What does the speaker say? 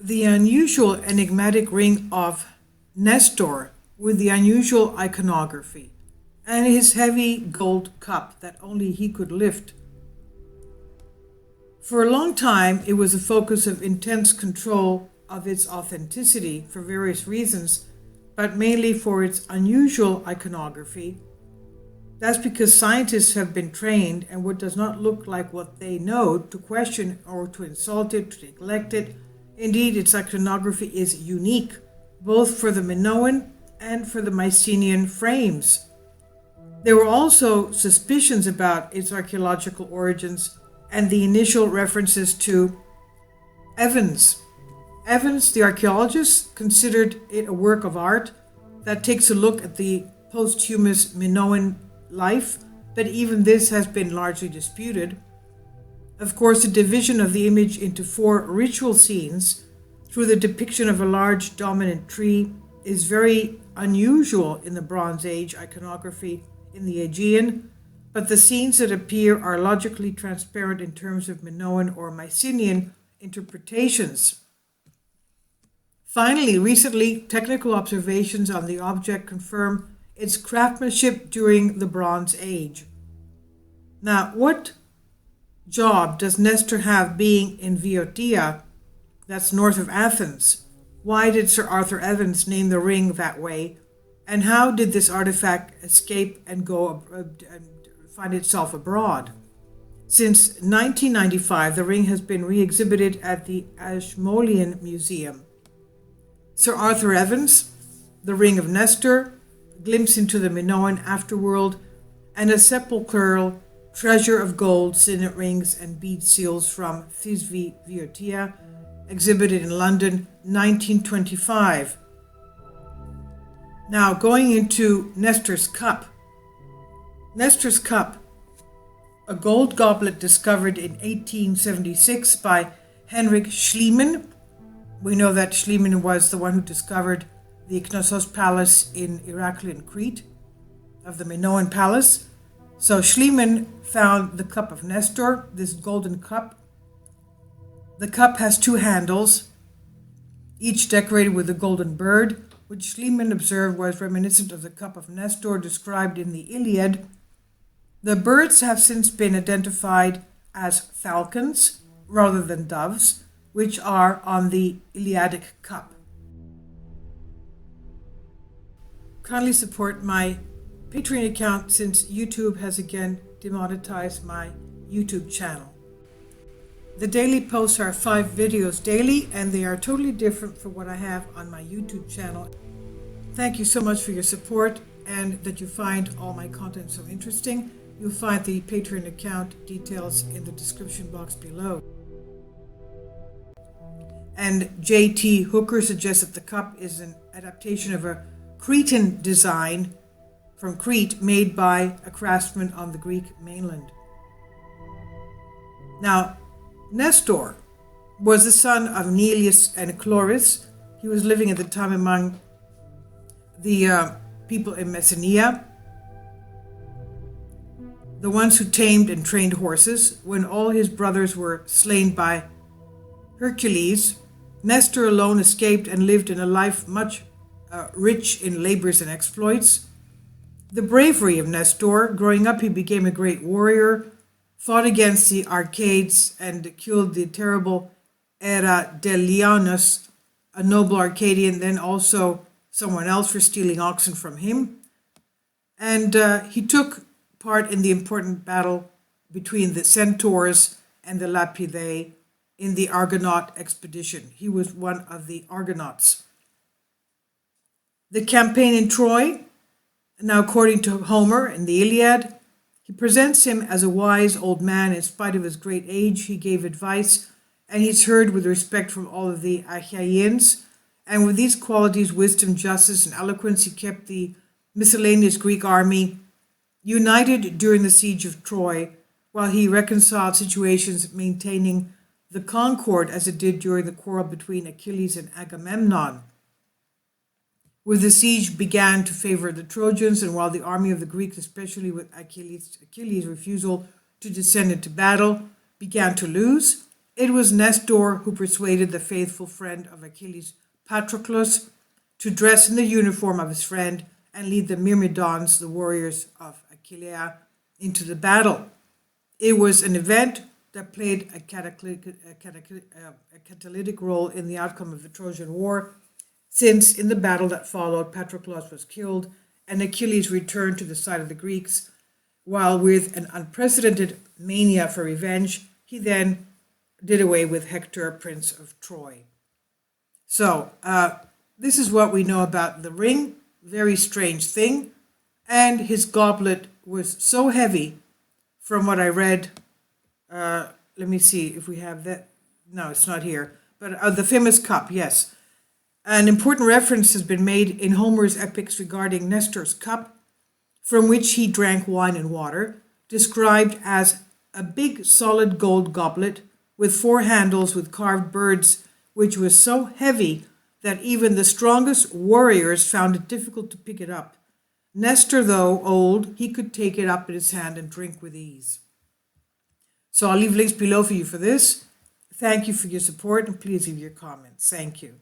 the unusual enigmatic ring of Nestor with the unusual iconography, and his heavy gold cup that only he could lift. For a long time, it was a focus of intense control of its authenticity for various reasons, but mainly for its unusual iconography. That's because scientists have been trained, and what does not look like what they know, to question or to insult it, to neglect it. Indeed, its iconography is unique, both for the Minoan and for the Mycenaean frames. There were also suspicions about its archaeological origins and the initial references to Evans. Evans, the archaeologist, considered it a work of art that takes a look at the posthumous Minoan life, but even this has been largely disputed. Of course, the division of the image into 4 ritual scenes through the depiction of a large dominant tree is very unusual in the Bronze Age iconography in the Aegean, but the scenes that appear are logically transparent in terms of Minoan or Mycenaean interpretations. Finally, recently, technical observations on the object confirm its craftsmanship during the Bronze Age. Now, what job does Nestor have being in Boeotia, that's north of Athens? Why did Sir Arthur Evans name the ring that way? And how did this artifact escape and go and find itself abroad? Since 1995, the ring has been re-exhibited at the Ashmolean Museum. Sir Arthur Evans, the Ring of Nestor, a glimpse into the Minoan afterworld, and a sepulchral treasure of gold, signet rings, and bead seals from Thisbe, Boeotia, exhibited in London, 1925. Now, going into Nestor's cup. Nestor's cup, a gold goblet discovered in 1876 by Henrik Schliemann. We know that Schliemann was the one who discovered the Knossos Palace in Heraclean Crete, of the Minoan Palace. So Schliemann found the cup of Nestor, this golden cup. The cup has 2 handles, each decorated with a golden bird, which Schliemann observed was reminiscent of the cup of Nestor described in the Iliad. The birds have since been identified as falcons rather than doves, which are on the Iliadic cup. Kindly support my Patreon account since YouTube has again demonetized my YouTube channel. The daily posts are 5 videos daily, and they are totally different from what I have on my YouTube channel. Thank you so much for your support and that you find all my content so interesting. You'll find the Patreon account details in the description box below. And J.T. Hooker suggests that the cup is an adaptation of a Cretan design from Crete made by a craftsman on the Greek mainland. Now, Nestor was the son of Neleus and Chloris. He was living at the time among the people in Messenia, the ones who tamed and trained horses. When all his brothers were slain by Hercules, Nestor alone escaped and lived in a life much rich in labors and exploits. The bravery of Nestor. Growing up, he became a great warrior, fought against the Arcades, and killed the terrible Delianus, a noble Arcadian, then also someone else for stealing oxen from him. And he took part in the important battle between the Centaurs and the Lapidae in the Argonaut expedition. He was one of the Argonauts. The campaign in Troy, now according to Homer in the Iliad, he presents him as a wise old man. In spite of his great age, he gave advice, and he's heard with respect from all of the Achaeans. And with these qualities, wisdom, justice, and eloquence, he kept the miscellaneous Greek army united during the siege of Troy, while he reconciled situations, maintaining the concord as it did during the quarrel between Achilles and Agamemnon, where the siege began to favor the Trojans, and while the army of the Greeks, especially with Achilles' refusal to descend into battle, began to lose, It was Nestor who persuaded the faithful friend of Achilles, Patroclus, to dress in the uniform of his friend and lead the Myrmidons, the warriors of Aquileia, into the battle. It was an event that played a catalytic role in the outcome of the Trojan War, since in the battle that followed, Patroclus was killed and Achilles returned to the side of the Greeks, while with an unprecedented mania for revenge, he then did away with Hector, Prince of Troy. So, this is what we know about the ring. Very strange thing. And his goblet was so heavy, from what I read. Let me see if we have that. No, it's not here. But the famous cup, yes. An important reference has been made in Homer's epics regarding Nestor's cup, from which he drank wine and water, described as a big solid gold goblet with 4 handles with carved birds, which was so heavy that even the strongest warriors found it difficult to pick it up. Nestor, though old, he could take it up in his hand and drink with ease. So I'll leave links below for you for this. Thank you for your support and please leave your comments. Thank you.